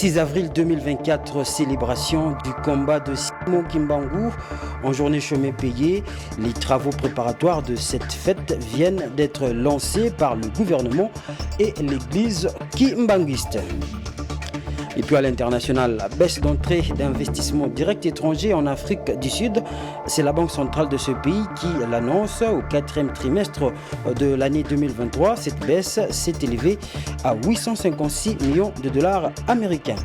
6 avril 2024, célébration du combat de Simon Kimbangu en journée chômée payée. Les travaux préparatoires de cette fête viennent d'être lancés par le gouvernement et l'église kimbanguiste. Et puis à l'international, la baisse d'entrée d'investissements directs étrangers en Afrique du Sud, c'est la Banque centrale de ce pays qui l'annonce au 4e trimestre de l'année 2023. Cette baisse s'est élevée à 856 millions de dollars américains.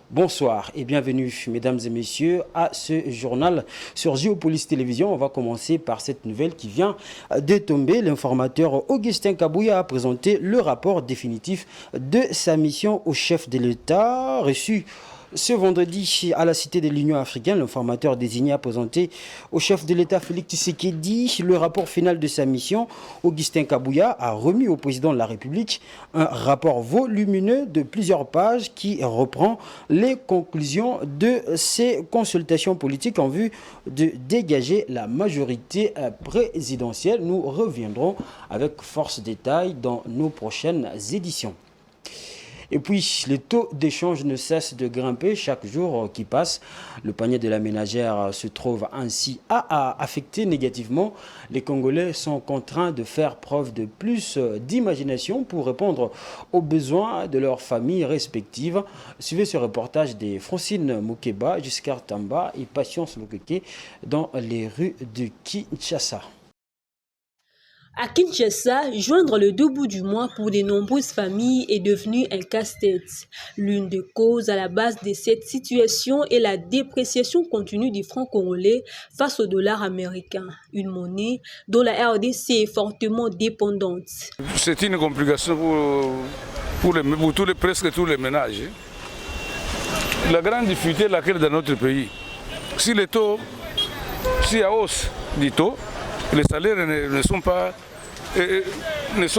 Bonsoir et bienvenue, mesdames et messieurs, à ce journal sur Géopolis Télévision. On va commencer par cette nouvelle qui vient de tomber. L'informateur Augustin Kabouya a présenté le rapport définitif de sa mission au chef de l'État reçu ce vendredi à la Cité de l'Union africaine. L'informateur désigné a présenté au chef de l'État Félix Tshisekedi le rapport final de sa mission. Augustin Kabouya a remis au président de la République un rapport volumineux de plusieurs pages qui reprend les conclusions de ces consultations politiques en vue de dégager la majorité présidentielle. Nous reviendrons avec force détail dans nos prochaines éditions. Et puis, les taux d'échange ne cessent de grimper chaque jour qui passe. Le panier de la ménagère se trouve ainsi affecté négativement. Les Congolais sont contraints de faire preuve de plus d'imagination pour répondre aux besoins de leurs familles respectives. Suivez ce reportage des Francine Moukeba, Giscard Tamba et Patience Lokeke dans les rues de Kinshasa. À Kinshasa, joindre le deux bouts du mois pour de nombreuses familles est devenu un casse-tête. L'une des causes à la base de cette situation est la dépréciation continue du franc congolais face au dollar américain, une monnaie dont la RDC est fortement dépendante. C'est une complication pour presque tous les ménages. La grande difficulté est laquelle dans notre pays. Si y a hausse du taux, les salaires ne sont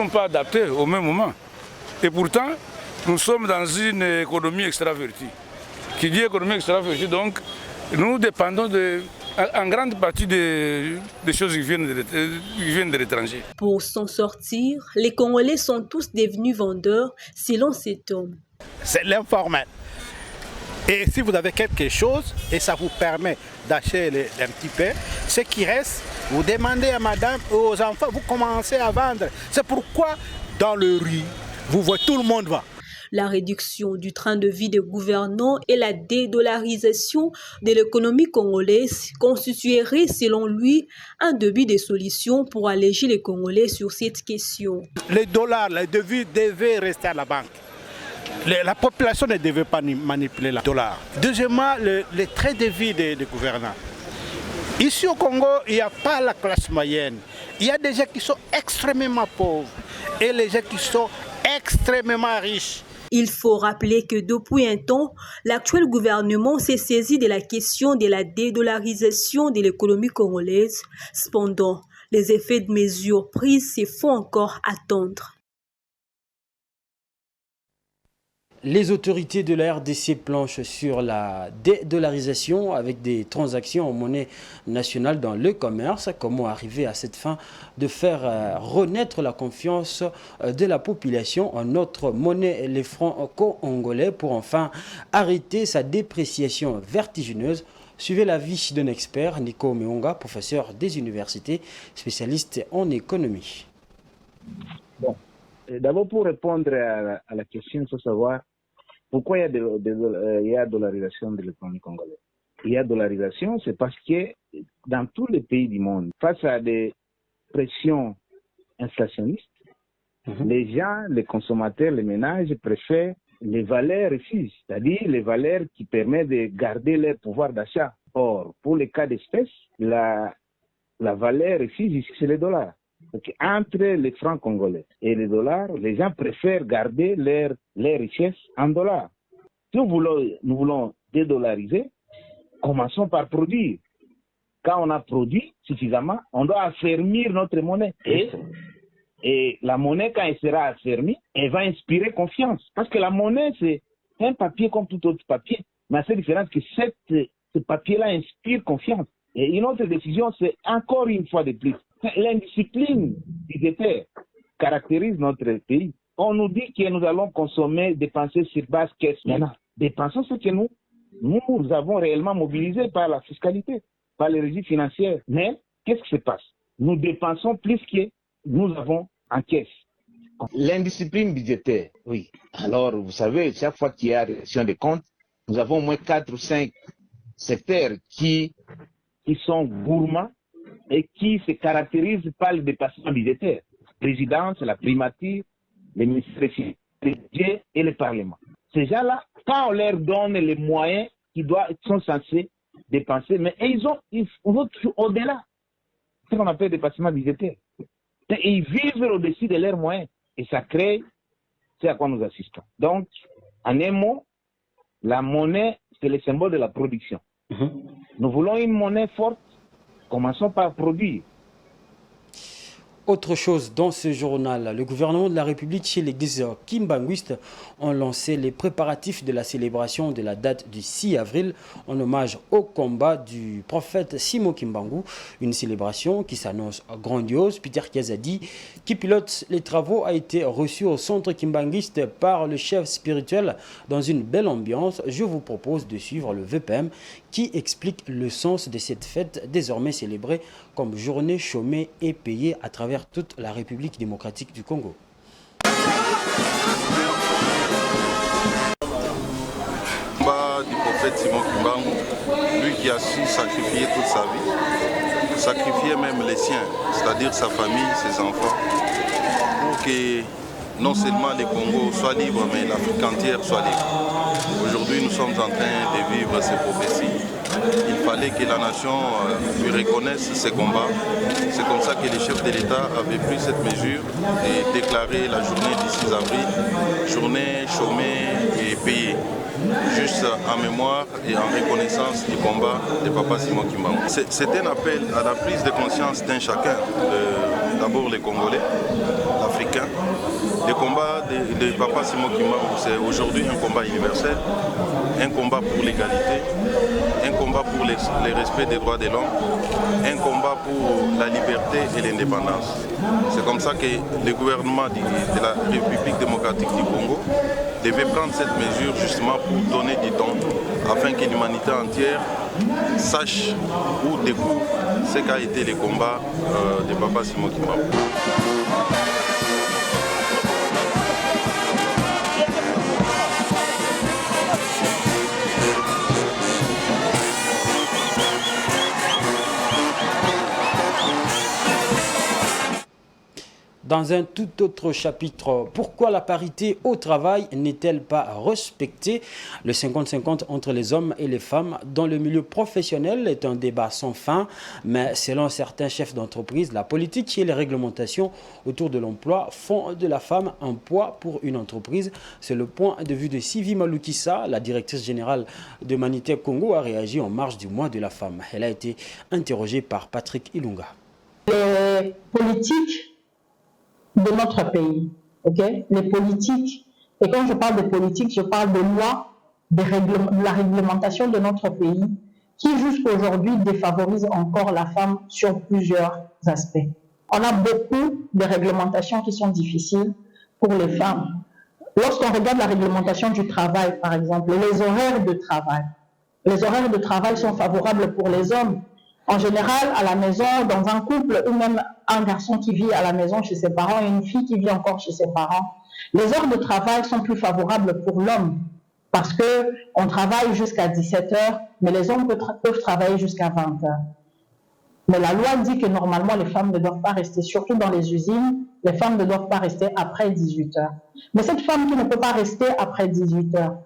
pas adaptés au même moment. Et pourtant, nous sommes dans une économie extravertie. Qui dit économie extravertie, donc, nous dépendons en grande partie des choses qui viennent de l'étranger. Pour s'en sortir, les Congolais sont tous devenus vendeurs, selon cet homme. C'est l'informel. Et si vous avez quelque chose, et ça vous permet d'acheter un petit peu, ce qui reste, vous demandez à madame ou aux enfants, vous commencez à vendre. C'est pourquoi dans le riz, vous voyez tout le monde va. La réduction du train de vie des gouvernants et la dédollarisation de l'économie congolaise constitueraient, selon lui, un début de solution pour alléger les Congolais sur cette question. Les dollars, les devises devaient rester à la banque. La population ne devait pas manipuler le dollar. Deuxièmement, les traits de vie des gouvernants. Ici au Congo, il n'y a pas la classe moyenne. Il y a des gens qui sont extrêmement pauvres et les gens qui sont extrêmement riches. Il faut rappeler que depuis un temps, l'actuel gouvernement s'est saisi de la question de la dédollarisation de l'économie congolaise. Cependant, les effets de mesures prises se font encore attendre. Les autorités de la RDC planchent sur la dédollarisation avec des transactions en monnaie nationale dans le commerce. Comment arriver à cette fin de faire renaître la confiance de la population en notre monnaie, les francs congolais, pour enfin arrêter sa dépréciation vertigineuse? Suivez l'avis d'un expert, Nico Meonga, professeur des universités, spécialiste en économie. Bon. D'abord, pour répondre à la question, il faut savoir pourquoi il y a dollarisation de l'économie congolaise. Il y a dollarisation, c'est parce que dans tous les pays du monde, face à des pressions inflationnistes, les gens, les consommateurs, les ménages préfèrent les valeurs refuges, c'est-à-dire les valeurs qui permettent de garder leur pouvoir d'achat. Or, pour les cas d'espèce, la valeur refuge ici, c'est le dollar. Donc, entre les francs congolais et les dollars, les gens préfèrent garder leurs richesses en dollars. Si nous voulons dédollariser, commençons par produire. Quand on a produit suffisamment, on doit affermir notre monnaie. Et la monnaie, quand elle sera affermie, elle va inspirer confiance. Parce que la monnaie, c'est un papier comme tout autre papier. Mais c'est différent que ce papier-là inspire confiance. Et une autre décision, c'est encore une fois de plus. L'indiscipline budgétaire caractérise notre pays. on nous dit que nous allons consommer, dépenser sur base caisse. Maintenant, dépensons ce que nous avons réellement mobilisé par la fiscalité, par les régies financières. Mais qu'est-ce qui se passe? Nous dépensons plus que nous avons en caisse. L'indiscipline budgétaire, oui. Alors, vous savez, chaque fois qu'il y a réduction des comptes, nous avons au moins 4 ou 5 secteurs qui sont gourmands et qui se caractérisent par le dépassement budgétaire. La présidence, la primature, les ministères budget et le Parlement. Ces gens-là, quand on leur donne les moyens qu'ils sont censés dépenser, mais ils vont toujours au-delà. C'est ce qu'on appelle dépassement budgétaire. Et ils vivent au-dessus de leurs moyens. Et ça crée, c'est à quoi nous assistons. Donc, en un mot, la monnaie, c'est le symbole de la production. Nous voulons une monnaie forte, commençons par produire. Autre chose dans ce journal, le gouvernement de la République et l'église kimbanguiste ont lancé les préparatifs de la célébration de la date du 6 avril en hommage au combat du prophète Simon Kimbangu. Une célébration qui s'annonce grandiose. Peter Kiazadi, qui pilote les travaux, a été reçu au centre kimbanguiste par le chef spirituel dans une belle ambiance. Je vous propose de suivre le VPM qui explique le sens de cette fête désormais célébrée comme journée chômée et payée à travers toute la République démocratique du Congo. Du prophète Simon Kimbangu, lui qui a su sacrifier toute sa vie, sacrifier même les siens, c'est-à-dire sa famille, ses enfants, pour que non seulement les Congos soient libres, mais l'Afrique entière soit libre. Aujourd'hui, nous sommes en train de vivre ces prophéties. Il fallait que la nation lui reconnaisse ses combats. C'est comme ça que les chefs de l'État avaient pris cette mesure et déclaré la journée du 6 avril, journée chômée et payée, juste en mémoire et en reconnaissance du combat de Papa Simon Kimbangu. C'est un appel à la prise de conscience d'un chacun, d'abord les Congolais, l'Africain. Le combat de Papa Simon Kimbangu, c'est aujourd'hui un combat universel, un combat pour l'égalité, un combat pour le respect des droits de l'homme, un combat pour la liberté et l'indépendance. C'est comme ça que le gouvernement de la République démocratique du Congo devait prendre cette mesure justement pour donner du temps afin que l'humanité entière sache ou découvre ce qu'a été le combat de Papa Simon Kimbangu. Dans un tout autre chapitre, pourquoi la parité au travail n'est-elle pas respectée? Le 50-50 entre les hommes et les femmes dans le milieu professionnel est un débat sans fin, mais selon certains chefs d'entreprise, la politique et les réglementations autour de l'emploi font de la femme un poids pour une entreprise. C'est le point de vue de Sylvie Malukissa, la directrice générale de Manitech Congo, a réagi en marge du mois de la femme. Elle a été interrogée par Patrick Ilunga. Les politiques de notre pays, les politiques, et quand je parle de politique, je parle de loi, de la réglementation de notre pays, qui jusqu'à aujourd'hui défavorise encore la femme sur plusieurs aspects. On a beaucoup de réglementations qui sont difficiles pour les femmes. Lorsqu'on regarde la réglementation du travail, par exemple, les horaires de travail sont favorables pour les hommes. En général, à la maison, dans un couple, ou même un garçon qui vit à la maison chez ses parents et une fille qui vit encore chez ses parents, les heures de travail sont plus favorables pour l'homme parce qu'on travaille jusqu'à 17 heures, mais les hommes peuvent travailler jusqu'à 20 heures. Mais la loi dit que normalement, les femmes ne doivent pas rester, surtout dans les usines, les femmes ne doivent pas rester après 18 heures. Mais cette femme qui ne peut pas rester après 18 heures,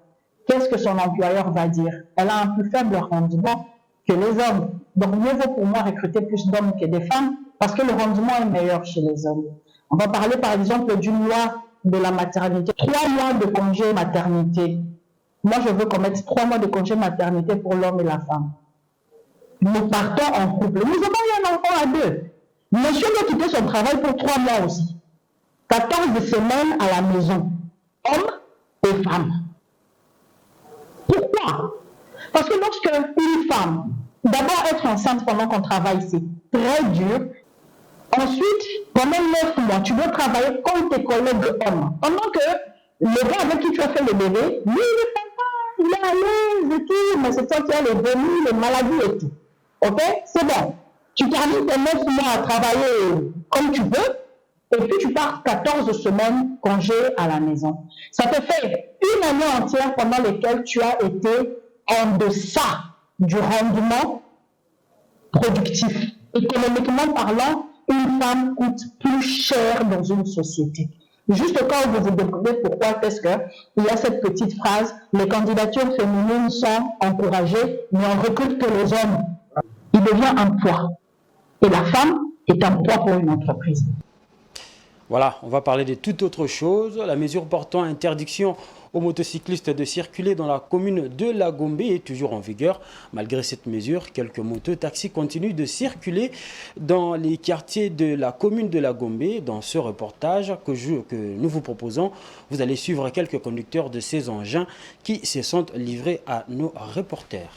qu'est-ce que son employeur va dire? Elle a un plus faible rendement que les hommes. Donc, mieux vaut pour moi recruter plus d'hommes que des femmes parce que le rendement est meilleur chez les hommes. On va parler par exemple d'une loi de la maternité. 3 mois de congé maternité. Moi, je veux qu'on mette 3 mois de congé maternité pour l'homme et la femme. Nous partons en couple. Nous avons eu un enfant à 2. Monsieur doit quitter son travail pour 3 mois aussi. 14 semaines à la maison. Hommes et femmes. Pourquoi? Parce que lorsque une femme, d'abord être enceinte pendant qu'on travaille, c'est très dur. On ensuite, pendant 9 mois, tu dois travailler comme tes collègues hommes. Pendant que le gars avec qui tu as fait le bébé, lui, il ne fait pas, il est à l'aise et tout, mais c'est toi qui as les vomis, les maladies et tout. Ok? C'est bon. Tu termines tes 9 mois à travailler comme tu veux, et puis tu pars 14 semaines congé à la maison. Ça te fait une année entière pendant laquelle tu as été en deçà du rendement productif. Économiquement parlant, une femme coûte plus cher dans une société. Juste au cas où vous vous demandez pourquoi est-ce qu'il y a cette petite phrase, les candidatures féminines sont encouragées, mais on recrute que les hommes. Il devient un poids. Et la femme est un poids pour une entreprise. Voilà, on va parler de toute autre chose. La mesure portant interdiction aux motocyclistes de circuler dans la commune de La Gombe est toujours en vigueur. Malgré cette mesure, quelques mototaxis continuent de circuler dans les quartiers de la commune de La Gombe. Dans ce reportage que nous vous proposons, vous allez suivre quelques conducteurs de ces engins qui se sont livrés à nos reporters.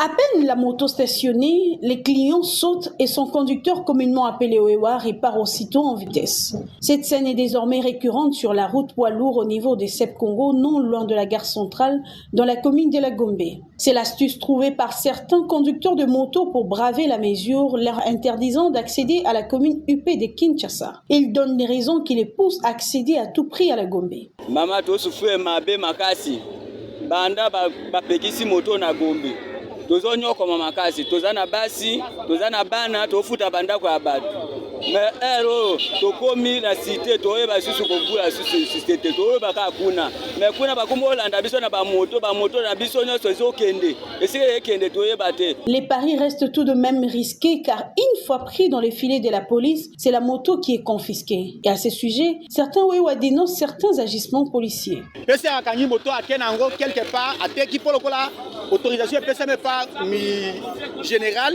À peine la moto stationnée, les clients sautent et son conducteur, communément appelé Oewa, repart aussitôt en vitesse. Cette scène est désormais récurrente sur la route poids lourd au niveau des Sep Congo, non loin de la gare centrale, dans la commune de La Gombe. C'est l'astuce trouvée par certains conducteurs de moto pour braver la mesure, leur interdisant d'accéder à la commune UP de Kinshasa. Ils donnent des raisons qui les poussent à accéder à tout prix à La Gombe. Mama to souffre mabe makasi. Banda ba pekisi moto na Gombe. Tozonyo koma makasi, tozana basi, tozana bana, tofuta banda kwa batu. Mais ero, tokomi na cité, toyeba susu kokula susu cité, toyeba ka kuna. Mais kuna bakumbo Hollanda biso na ba moto na biso nyoso ezokende. Esike kende toyeba te. Les paris restent tout de même risqués car une fois pris dans les filets de la police, c'est la moto qui est confisquée. Et à ce sujet, certains Wewa dénoncent certains agissements policiers. Pese akanyi moto akenango quelque part ateki polokola autorisation pese me pas mi général.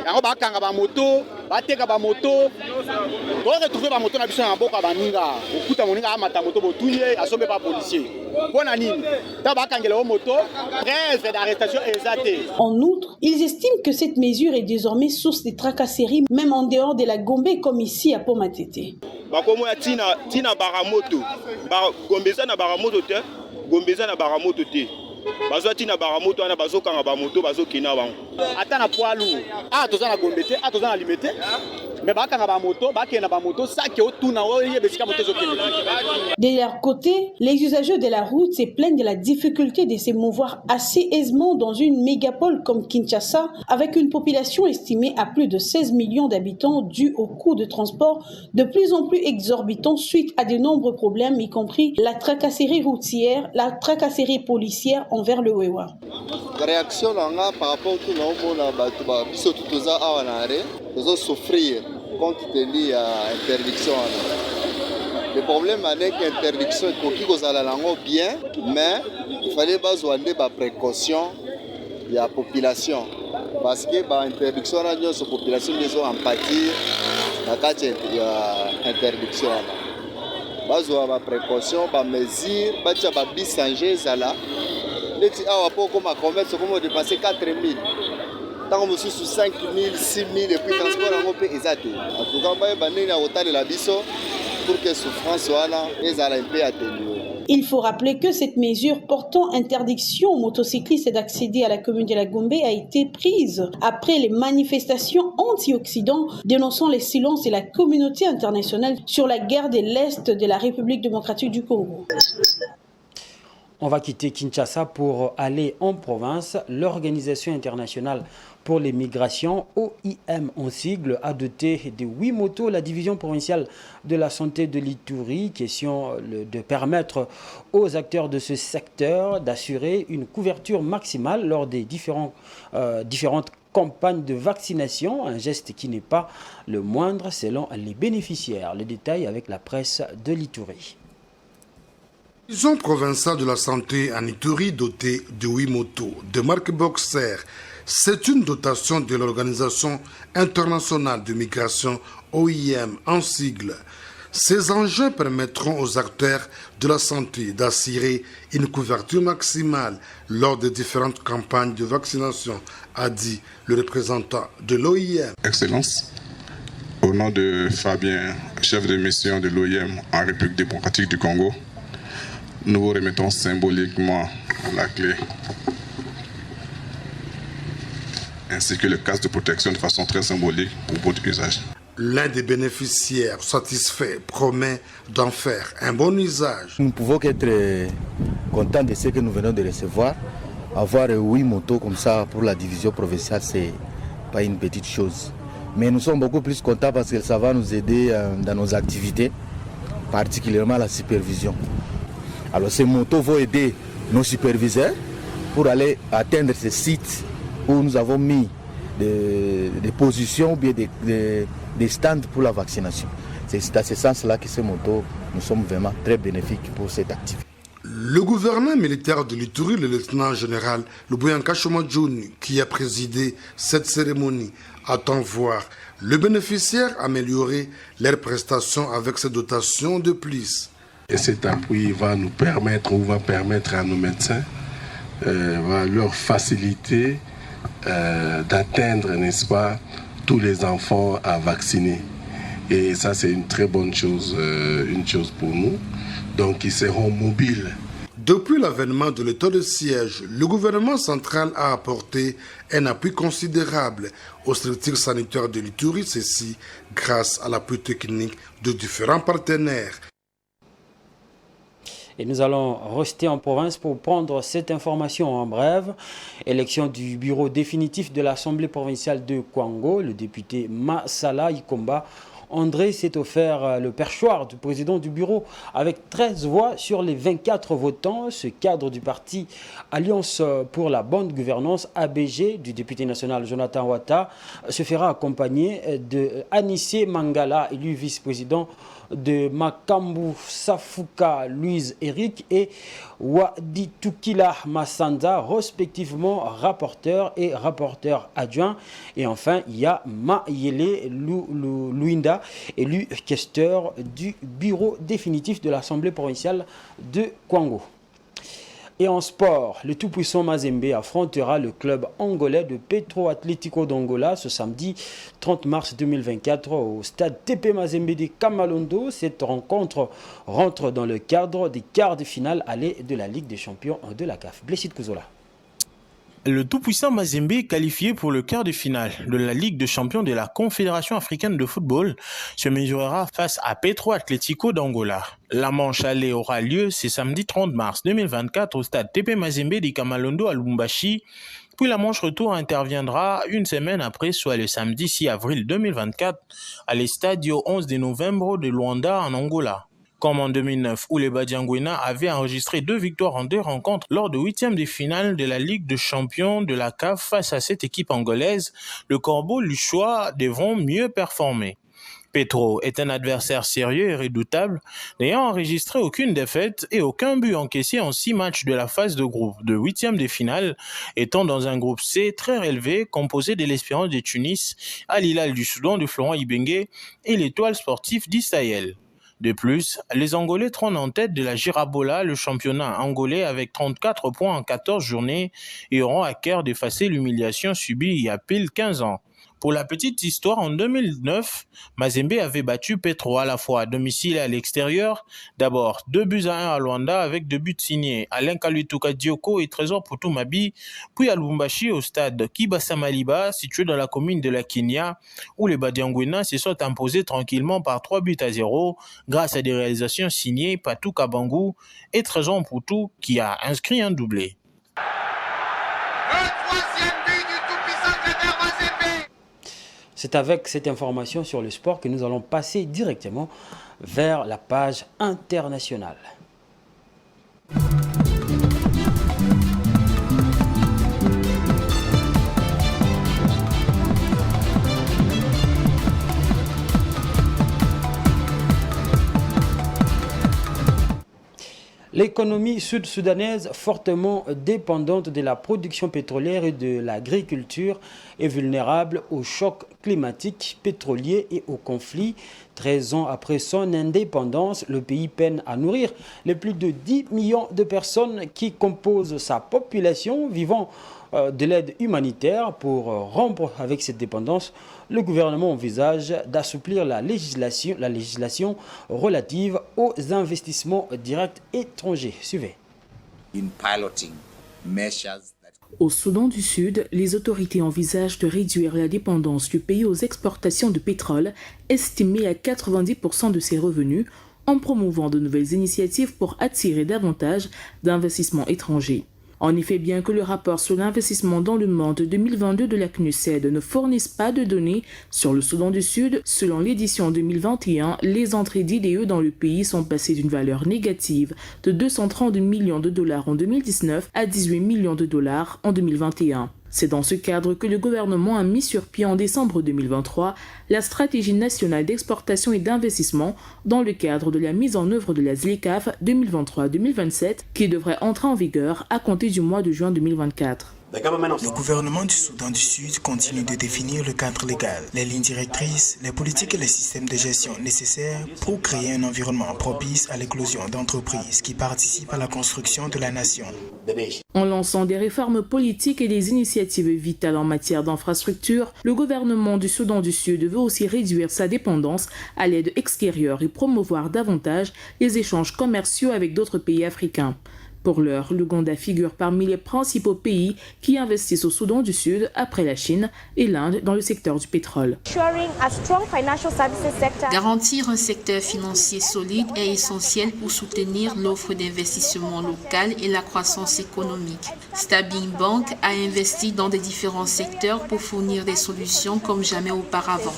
Yango ba kanga ba moto, ba teka ba moto. On retrouve ba moto na biso na boka baninga. Okuta moninga amata moto botunye asombe pas policier. Bonanine. Ta ba kangela moto, preuve d'arrestation exacte. En outre, ils estiment que cette mesure est désormais source de tracasseries même en dehors de la Gombe comme ici à Pomatete. Bakomo ya tina baramoto. Gombeza na baramoto te. Gombeza na baramoto te. Bazo tina baramoto ana bazo kanga ba moto bazo kina bango. Ata na poids lourd. Ah toza na Gombe te, ah toza na limité. Mais bakanga ba moto, bakena ba moto ça qui otuna oye besika moto zokende. De leur côté, les usagers de la route se plaignent de la difficulté de se mouvoir assez aisément dans une mégapole comme Kinshasa avec une population estimée à plus de 16 millions d'habitants due au coût de transport de plus en plus exorbitant suite à de nombreux problèmes y compris la tracasserie routière, la tracasserie policière envers le Wewa. Réaction là par rapport au tout na batu ba biso tutoza awana are tozo souffrir compte tenu à interdiction. Le problème avec l'interdiction est qu'il faut aller bien, mais il fallait besoin de précaution de la population. Parce que l'interdiction, la population a empathie dans l'interdiction. Besoin de précaution, de mesures, de bisanger. Les gens qui ont commerce, comme dépasser 4 000. Tant que sous 5 000, 6 000 et puis transport en Europe est exact. En tout cas, il y a autant de la biso pour que souffrance soit là et à l'imp atténuée. Il faut rappeler que cette mesure portant interdiction aux motocyclistes d'accéder à la commune de La Gombe a été prise après les manifestations anti-Occident dénonçant les silences de la communauté internationale sur la guerre de l'Est de la République démocratique du Congo. On va quitter Kinshasa pour aller en province. L'Organisation internationale pour les migrations, OIM en sigle, a doté de 8 motos la division provinciale de la santé de l'Ituri. Question de permettre aux acteurs de ce secteur d'assurer une couverture maximale lors des différentes campagnes de vaccination. Un geste qui n'est pas le moindre selon les bénéficiaires. Le détail avec la presse de l'Ituri. La division provinciale de la santé en Ituri dotée de 8 motos de marque Boxer. C'est une dotation de l'Organisation internationale de migration OIM en sigle. Ces engins permettront aux acteurs de la santé d'assurer une couverture maximale lors des différentes campagnes de vaccination, a dit le représentant de l'OIM. Excellence, Au nom de Fabien, chef de mission de l'OIM en République démocratique du Congo, nous vous remettons symboliquement la clé ainsi que le casque de protection de façon très symbolique pour votre usage. L'un des bénéficiaires satisfaits promet d'en faire un bon usage. Nous ne pouvons qu'être contents de ce que nous venons de recevoir. Avoir 8 motos comme ça pour la division provinciale, c'est pas une petite chose. Mais nous sommes beaucoup plus contents parce que ça va nous aider dans nos activités, particulièrement la supervision. Alors ces motos vont aider nos superviseurs pour aller atteindre ces sites où nous avons mis des positions ou bien des stands pour la vaccination. C'est dans ce sens-là que ces motos, nous sommes vraiment très bénéfiques pour cette activité. Le gouverneur militaire de l'Ituri, le lieutenant-général Luboyanka Chomadjouni, qui a présidé cette cérémonie, attend voir le bénéficiaire améliorer leurs prestations avec ces dotations de plus. Et cet appui va nous permettre ou va permettre à nos médecins, va leur faciliter d'atteindre, n'est-ce pas, tous les enfants à vacciner. Et ça, c'est une très bonne chose, une chose pour nous. Donc, ils seront mobiles. Depuis l'avènement de l'état de siège, le gouvernement central a apporté un appui considérable aux structures sanitaires de l'Ituri, ceci grâce à l'appui technique de différents partenaires. Et nous allons rester en province pour prendre cette information en bref. Élection du bureau définitif de l'Assemblée provinciale de Kwango, le député Masala Ikomba André s'est offert le perchoir du président du bureau avec 13 voix sur les 24 votants. Ce cadre du parti Alliance pour la bonne gouvernance ABG du député national Jonathan Wata se fera accompagner de Anissé Mangala, élu vice-président de Makambu Safuka Louise Eric et Waditukila Masanda, respectivement rapporteur et rapporteur adjoint. Et enfin, il y a Mayele Luinda, élu questeur du bureau définitif de l'Assemblée provinciale de Kwango. Et en sport, le tout-puissant Mazembe affrontera le club angolais de Petro Atlético d'Angola ce samedi 30 mars 2024 au stade TP Mazembe de Kamalondo. Cette rencontre rentre dans le cadre des quarts de finale aller de la Ligue des champions de la CAF. Blessed Kouzola. Le tout-puissant Mazembe est qualifié pour le quart de finale de la Ligue des champions de la Confédération africaine de football se mesurera face à Petro Atlético d'Angola. La manche aller aura lieu ce samedi 30 mars 2024 au stade TP Mazembe de Kamalondo à Lubumbashi. Puis la manche retour interviendra une semaine après, soit le samedi 6 avril 2024 à l'Estadio 11 de novembre de Luanda en Angola. Comme en 2009 où les Badiangwena avaient enregistré 2 victoires en 2 rencontres lors de 8e de finale de la Ligue de champions de la CAF face à cette équipe angolaise, le Corbeau Luchois devront mieux performer. Petro est un adversaire sérieux et redoutable, n'ayant enregistré aucune défaite et aucun but encaissé en 6 matchs de la phase de groupe de 8e de finale, étant dans un groupe C très relevé composé de l'Espérance de Tunis, Al Hilal du Soudan de Florent Ibenge et l'Étoile sportive d'Israël. De plus, les Angolais trônent en tête de la Girabola, le championnat angolais avec 34 points en 14 journées et auront à cœur d'effacer l'humiliation subie il y a pile 15 ans. Pour la petite histoire, en 2009, Mazembe avait battu Petro à la fois à domicile et à l'extérieur. D'abord 2-1 à Luanda avec 2 buts signés Alain Kalutuka Dioko et Trésor Putumabi, puis à Lubumbashi au stade Kibasa Maliba, situé dans la commune de la Kenya, où les Badiangwena se sont imposés tranquillement par 3-0 grâce à des réalisations signées Patou Kabangu et Trésor Mputu qui a inscrit un doublé. C'est avec cette information sur le sport que nous allons passer directement vers la page internationale. L'économie sud-soudanaise, fortement dépendante de la production pétrolière et de l'agriculture, est vulnérable au choc climatique, pétrolier et au conflit. 13 ans après son indépendance, le pays peine à nourrir les plus de 10 millions de personnes qui composent sa population vivant de l'aide humanitaire. Pour rompre avec cette dépendance, le gouvernement envisage d'assouplir la législation relative aux investissements directs étrangers. Suivez. Au Soudan du Sud, les autorités envisagent de réduire la dépendance du pays aux exportations de pétrole, estimée à 90% de ses revenus, en promouvant de nouvelles initiatives pour attirer davantage d'investissements étrangers. En effet, bien que le rapport sur l'investissement dans le monde 2022 de la CNUSED ne fournisse pas de données sur le Soudan du Sud, selon l'édition 2021, les entrées d'IDE dans le pays sont passées d'une valeur négative de 232 millions de dollars en 2019 à 18 millions de dollars en 2021. C'est dans ce cadre que le gouvernement a mis sur pied en décembre 2023 la stratégie nationale d'exportation et d'investissement dans le cadre de la mise en œuvre de la ZLECAf 2023-2027 qui devrait entrer en vigueur à compter du mois de juin 2024. Le gouvernement du Soudan du Sud continue de définir le cadre légal, les lignes directrices, les politiques et les systèmes de gestion nécessaires pour créer un environnement propice à l'éclosion d'entreprises qui participent à la construction de la nation. En lançant des réformes politiques et des initiatives vitales en matière d'infrastructure, le gouvernement du Soudan du Sud veut aussi réduire sa dépendance à l'aide extérieure et promouvoir davantage les échanges commerciaux avec d'autres pays africains. Pour l'heure, l'Ouganda figure parmi les principaux pays qui investissent au Soudan du Sud après la Chine et l'Inde dans le secteur du pétrole. Garantir un secteur financier solide est essentiel pour soutenir l'offre d'investissement local et la croissance économique. Stanbic Bank a investi dans des différents secteurs pour fournir des solutions comme jamais auparavant.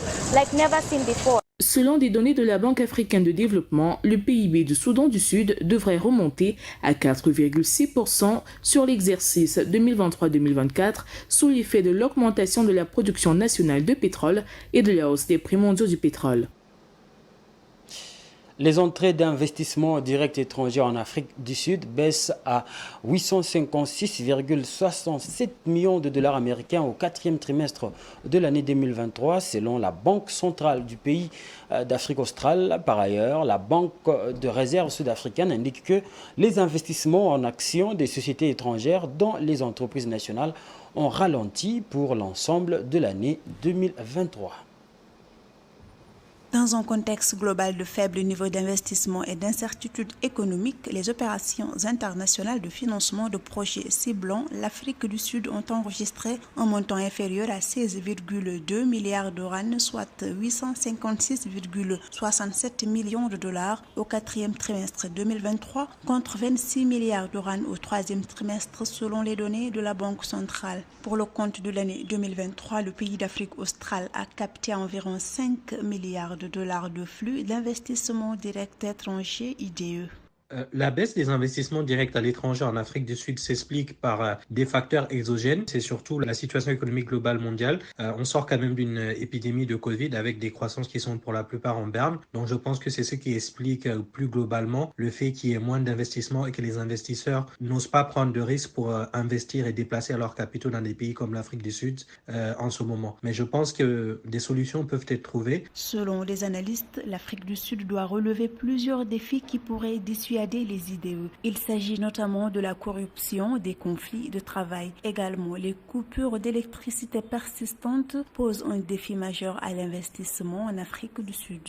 Selon des données de la Banque africaine de développement, le PIB du Soudan du Sud devrait remonter à 4,6% sur l'exercice 2023-2024 sous l'effet de l'augmentation de la production nationale de pétrole et de la hausse des prix mondiaux du pétrole. Les entrées d'investissement direct étrangers en Afrique du Sud baissent à 856,67 millions de dollars américains au quatrième trimestre de l'année 2023, selon la Banque centrale du pays d'Afrique australe. Par ailleurs, la Banque de réserve sud-africaine indique que les investissements en actions des sociétés étrangères dans les entreprises nationales ont ralenti pour l'ensemble de l'année 2023. Dans un contexte global de faible niveau d'investissement et d'incertitude économique, les opérations internationales de financement de projets ciblant l'Afrique du Sud ont enregistré un montant inférieur à 16,2 milliards de rand, soit 856,67 millions de dollars au quatrième trimestre 2023, contre 26 milliards de rand au troisième trimestre selon les données de la Banque centrale. Pour le compte de l'année 2023, le pays d'Afrique australe a capté environ 5 milliards de dollars de flux d'investissement direct étranger IDE. La baisse des investissements directs à l'étranger en Afrique du Sud s'explique par des facteurs exogènes. C'est surtout la situation économique globale mondiale. On sort quand même d'une épidémie de Covid avec des croissances qui sont pour la plupart en berne. Donc je pense que c'est ce qui explique plus globalement le fait qu'il y ait moins d'investissements et que les investisseurs n'osent pas prendre de risques pour investir et déplacer leurs capitaux dans des pays comme l'Afrique du Sud en ce moment. Mais je pense que des solutions peuvent être trouvées. Selon les analystes, l'Afrique du Sud doit relever plusieurs défis qui pourraient dissuader les IDE. Il s'agit notamment de la corruption, des conflits de travail. Également, les coupures d'électricité persistantes posent un défi majeur à l'investissement en Afrique du Sud.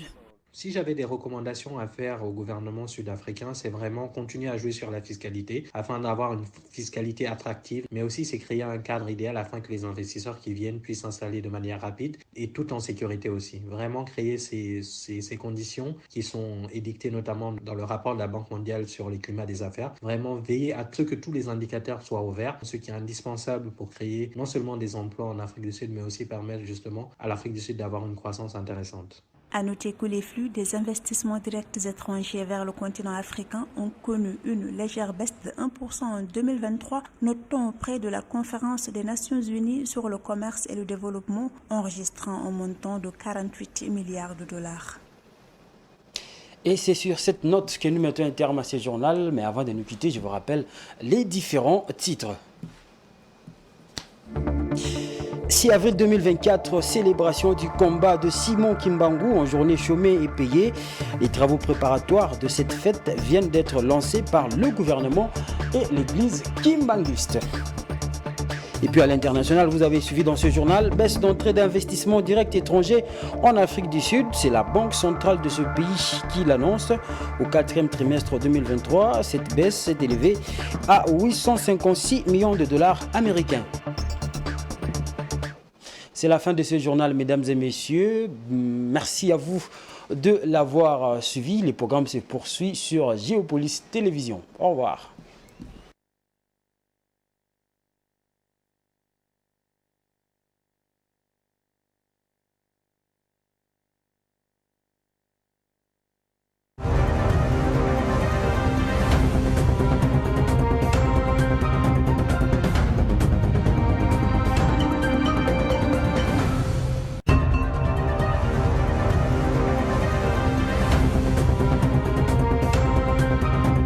Si j'avais des recommandations à faire au gouvernement sud-africain, c'est vraiment continuer à jouer sur la fiscalité afin d'avoir une fiscalité attractive, mais aussi c'est créer un cadre idéal afin que les investisseurs qui viennent puissent s'installer de manière rapide et tout en sécurité aussi. Vraiment créer ces conditions qui sont édictées notamment dans le rapport de la Banque mondiale sur le climat des affaires. Vraiment veiller à ce que tous les indicateurs soient au vert, ce qui est indispensable pour créer non seulement des emplois en Afrique du Sud, mais aussi permettre justement à l'Afrique du Sud d'avoir une croissance intéressante. À noter que les flux des investissements directs étrangers vers le continent africain ont connu une légère baisse de 1% en 2023, notons près de la conférence des Nations Unies sur le commerce et le développement, enregistrant un montant de 48 milliards de dollars. Et c'est sur cette note que nous mettons un terme à ce journal, mais avant de nous quitter, je vous rappelle les différents titres. 6 avril 2024, célébration du combat de Simon Kimbangu en journée chômée et payée. Les travaux préparatoires de cette fête viennent d'être lancés par le gouvernement et l'église kimbanguiste. Et puis à l'international, vous avez suivi dans ce journal, baisse d'entrée d'investissement direct étranger en Afrique du Sud. C'est la Banque centrale de ce pays qui l'annonce. Au 4e trimestre 2023, cette baisse s'est élevée à 856 millions de dollars américains. C'est la fin de ce journal, mesdames et messieurs. Merci à vous de l'avoir suivi. Les programmes se poursuivent sur Géopolis Télévision. Au revoir.